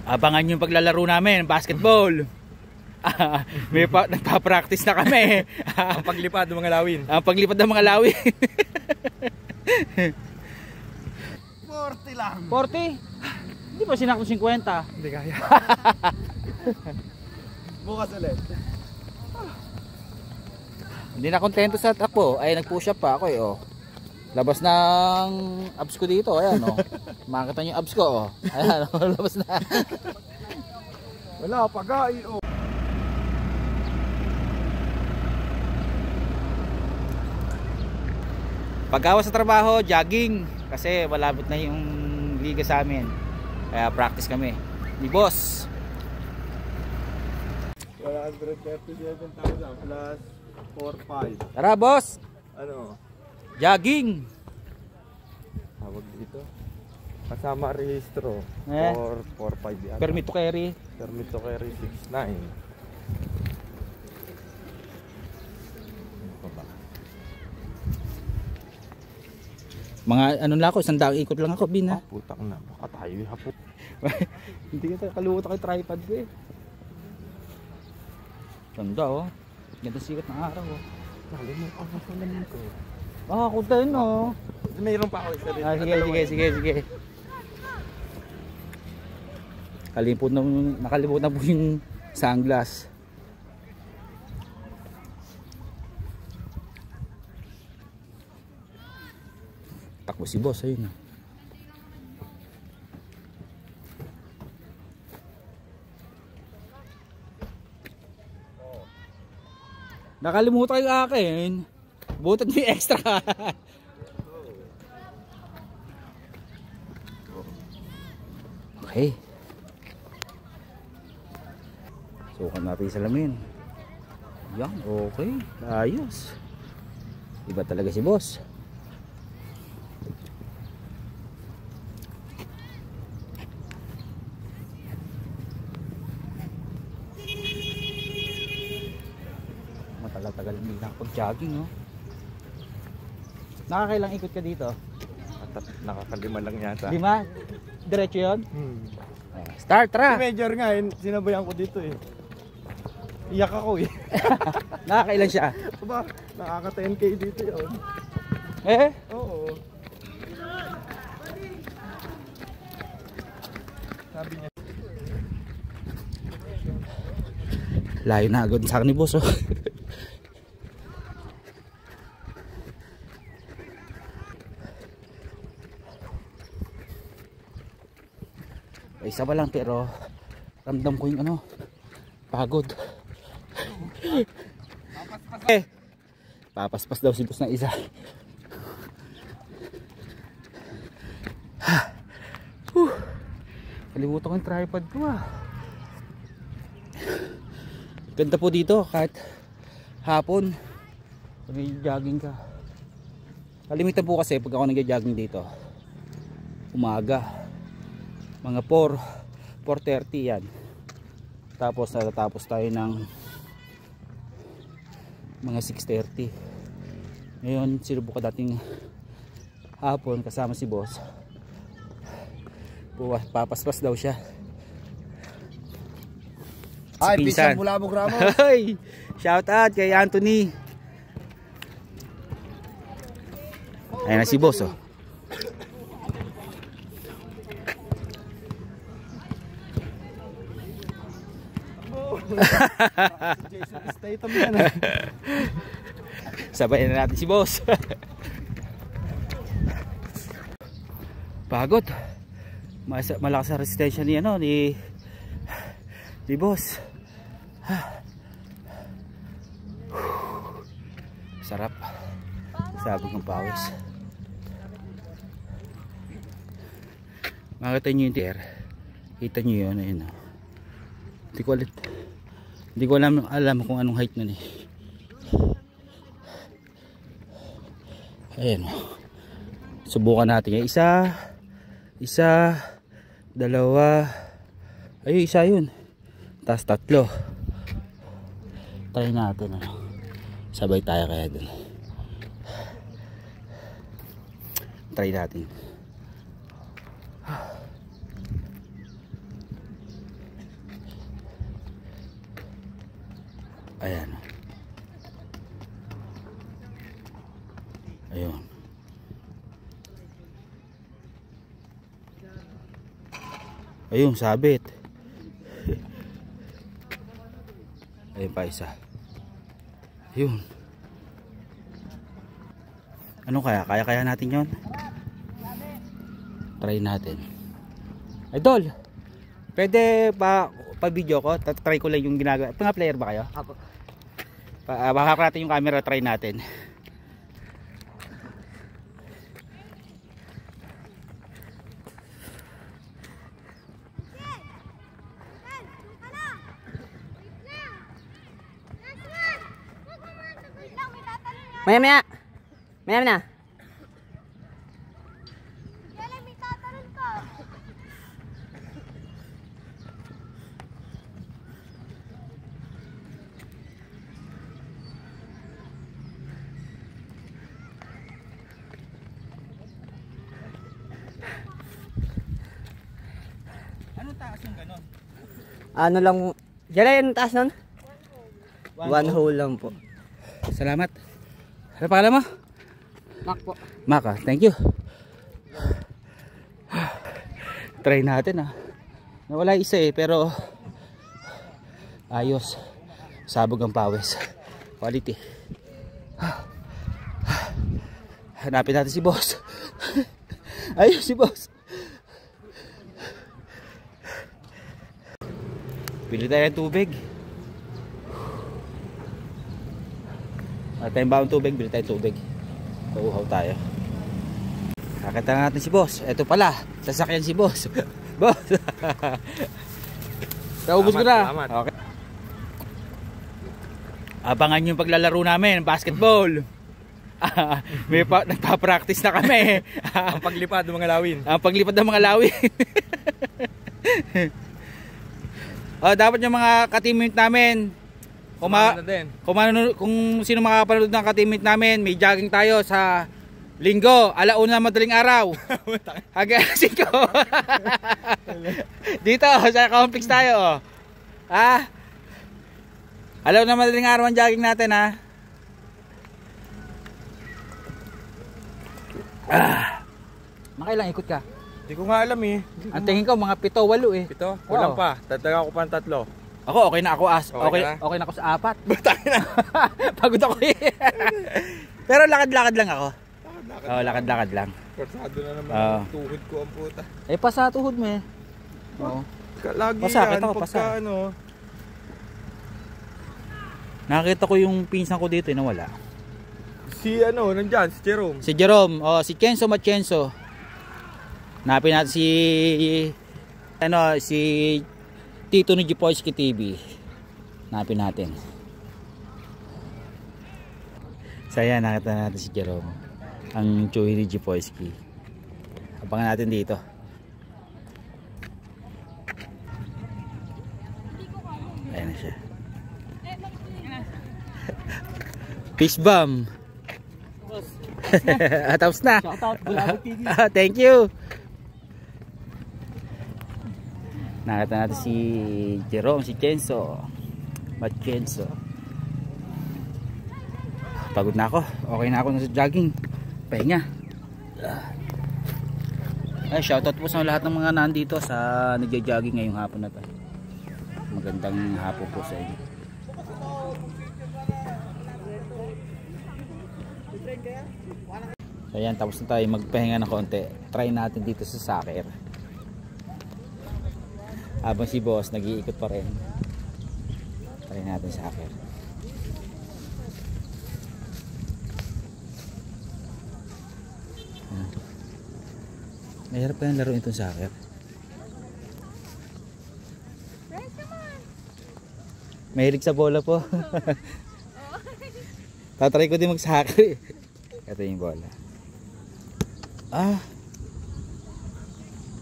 Abangan yung paglalaro namin, basketball. Nagpa-practice na kami. Ang paglipad ng mga lawin. Ang paglipad ng mga lawin. 40 lang. 40? Hindi ba sinakto 50? Hindi kaya. Bukas ulit. Hindi na kontento sa takbo. Ay nag-push up pa ako eh. Oh. Labas ng abs ko dito. Ayan oh. Makita niyo yung abs ko oh. Ayan oh. Labas na. Wala pag-ai oh. Pag-awas sa trabaho, jogging. Kasi malapit na yung liga sa amin. Kaya practice kami. Ni boss. 137,000 plus 4,500. Tara boss. Ano? Jogging. Tawag dito. Kasama rehistro. 4,500 yan. Permit to carry. Permit to carry 6,900. Mga ano lang ako, 100 ikot lang ako, Bin ha. Putak na, baka tayo hapot. Hindi ka kalimutan kay tripod ko eh. Ganda oh. Ganda sikat ng araw oh. Nakalimutan ka sa lamin ko. Ako din oh. Mayroon pa ako isa rin. Sige. Nakalimutan na po yung sunglass. Takbo si boss, ayun. Nakalimutan yung akin. Butat may extra. Okay. Sukat natin yung salamin. Yan, okay. Ayos. Iba talaga si boss. Matagal-tagal hindi nakapag-jogging, no? Nakakailang ikot ka dito? Nakakalima lang yata. 5? Diretso yun? Start, Si tara! Major nga, sinabayan ko dito eh. Iyak ako eh. Nakakailan siya? Aba, nakaka 10k dito yun. Eh? Oo. Sabi niya. Layo na agad sa akin ni boss, oh. Isa pa lang pero ramdam ko yung ano, pagod. Papaspas daw si boss na isa. Kalimutan ko yung tripod ko ah. Ganda po dito kahit hapon pag jogging ka. Kalimitan po kasi pag ako nag-jogging dito umaga mga 4:30 yan. Tapos natatapos tayo ng mga 6:30. Ngayon sinubukan dating hapon kasama si boss. Papaspas daw siya. Ay, Pinsan Bulabog Ramos. Ay, shout out kay Anthony. Ayan na si boss oh. Jason Statham yan eh. Sabayin na natin si boss. Pagod. Malakas ang resistensya ni ano ni boss. Sarap. Sabi ng pawis. Makita nyo yung tier. Kita nyo yun. Ayun, oh. Hindi ko alam kung anong height nun eh. Ayan, oh. Subukan natin. Isa, dalawa. Ayun, isa yun. Tas tatlo. Try natin ano. Sabay tayo kaya dun. Try natin. Ayan. Ayun. Ayun, sabit. Ayun pa isa. Ayun. Ano kaya? Kaya natin yon? Try natin. Idol, pwede pa video ko? Try ko lang yung ginagawa. Mga player ba kayo? Apo. Baka natin yung camera, try natin. Maya na. Anong taas yung ganon? Ano lang, Jala yung taas nun? One hole lang po. Salamat. Ano pangalan mo? Mac po. Maka, thank you. Try natin Nawala isa pero ayos. Sabog ang pawis. Quality. Hanapin natin si boss. Ayos si boss. Pili tayo ng tubig. At tayong bawang tubig, bili tayo tubig. Pauhaw tayo. Nakita natin si boss. Ito pala, sasakyan si boss. Boss. Naubos ko na. Salamat. Okay. Abangan yung paglalaro namin, basketball. May nagpa-practice na kami. Ang paglipad ng mga lawin. Ang paglipad ng mga lawin. Dapat yung mga ka-teammate namin kung sino makapanood ng ka-teammate namin, may jogging tayo sa Linggo, 1:00 madaling araw. Hanggang 5. Dito sa complex tayo. 1:00 madaling araw ang jogging natin Makailang ikot ka? Hindi ko nga alam Ang tingin ko mga 7, 8 Pito? Kulang pa. Tataga ko pa ng 3. Ako okay na ako okay na ako sa 4. Batang na. Pagod ako Pero lakad-lakad lang ako. Lakad-lakad lang. Korsado na naman ang tuhod ko ang puta. Pasa tuhod mo Oo. Lagi Pasakit yan. ako, Pagka Nakita ko yung pinsan ko dito nawala. Si nandyan, si Jerome. Si Jerome, si Kenzo Machenzo. Napin natin si Tito ni Jipoyski TV. Napin natin. So ayan, nakita natin si Jerome. Ang Chewy ni Jipoyski. Abangan natin dito. Ayan na siya. Fish bomb. Tapos na. Thank you. Nakita natin si Jerome, si Kenzo Machenzo. Pagod na ako. Okay na ako na sa jogging. Pahinga. Shoutout po sa lahat ng mga nandito sa nagja-jogging ngayong hapon na to. Magandang hapon po sa inyo. So ayan, tapos na tayo magpahinga ng konti. Try natin dito sa soccer. Habang si boss nag-iikot pa rin. Try natin sa soccer. Mahirap kayang laruin itong soccer. Mahilig sa bola po. Tatry ko din mag-soccer. Ito yung bola.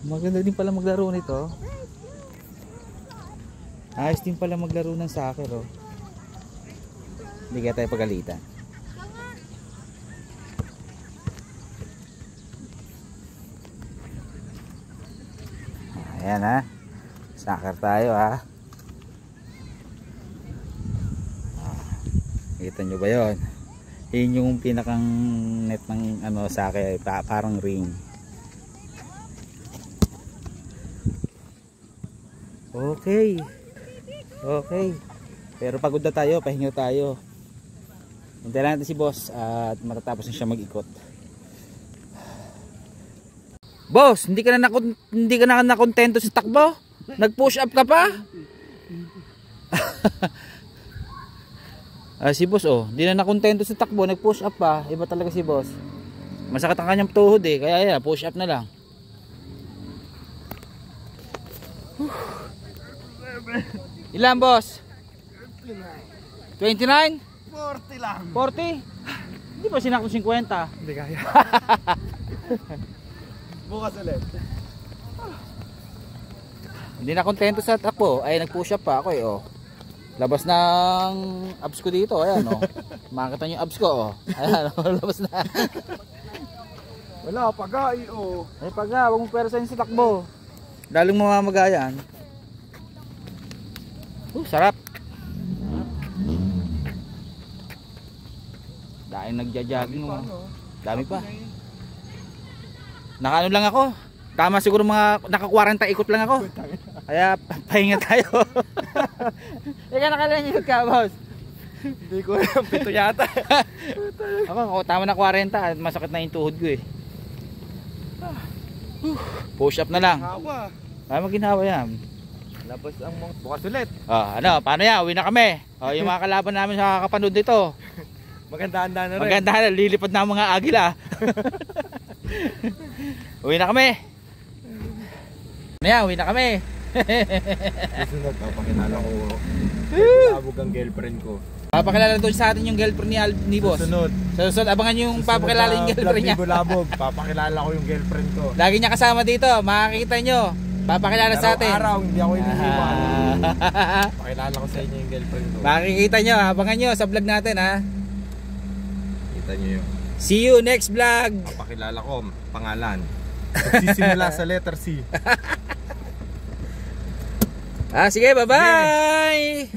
Maganda din pala maglaro nito. Ayos din pala maglaro ng soccer Hindi kaya tayo pagalitan. Ayan soccer tayo Kita nyo ba yun? Yun yung pinakang net ng ano sa akin, parang ring. Okay. Okay. Pero pagod na tayo, pahinga tayo. Hintayin natin si boss at matatapos na siya mag-ikot. Boss, hindi ka na nakontento sa takbo? Nag-push up ka pa? Si boss hindi na nakontento sa takbo, nag-push up pa. Iba talaga si boss. Masakit ang kanyang tuhod kaya yan, push up na lang. Ilan boss? 29? 40 lang. 40? Hindi pa sinakto 50. Hindi kaya. Bukas ulit. Hindi na kontento sa takbo, ay nag-push up pa ako Labas ng abs ko dito, ayan Makita niyo yung abs ko Ayan labas na. Wala, pagai Ay paga, wag mong pwersahin sa takbo. Lalong mamamagayan. Sarap. Daing nagja-jogging Dami pa. Nakaano lang ako. Tama siguro mga naka-40 ikot lang ako. Kaya pahinga tayo. Ika nakalian ka, boss. Hindi ko alam, 7 yata. Ako, tama na 40. Masakit na yung tuhod ko Push up na lang. Hawa. Ay maginawa yan. Labas ang mga bukas ulit. Paano yan? Uwi na kami. Yung mga kalaban namin sa kakapanood dito. Maganda-handa na rin. Maganda na, lilipad na ang mga agila. Uwi na kami. Uwi na kami. Susunod, papakilala ko. Labog ang girlfriend ko. Papakilala doon sa atin yung girlfriend ni boss. Susunod, abangan yung papakilala yung girlfriend niya. Labog, papakilala ko yung girlfriend ko. Lagi niya kasama dito, makikita nyo. Papakilala sa atin. Araw, hindi ako iniiwan. Papakilala ko sa inyo yung girlfriend ko. Makikita nyo, abangan nyo sa vlog natin Kita nyo yun. See you next vlog. Papakilala ko, pangalan. Magsisimula sa letter C. Sige, bye-bye.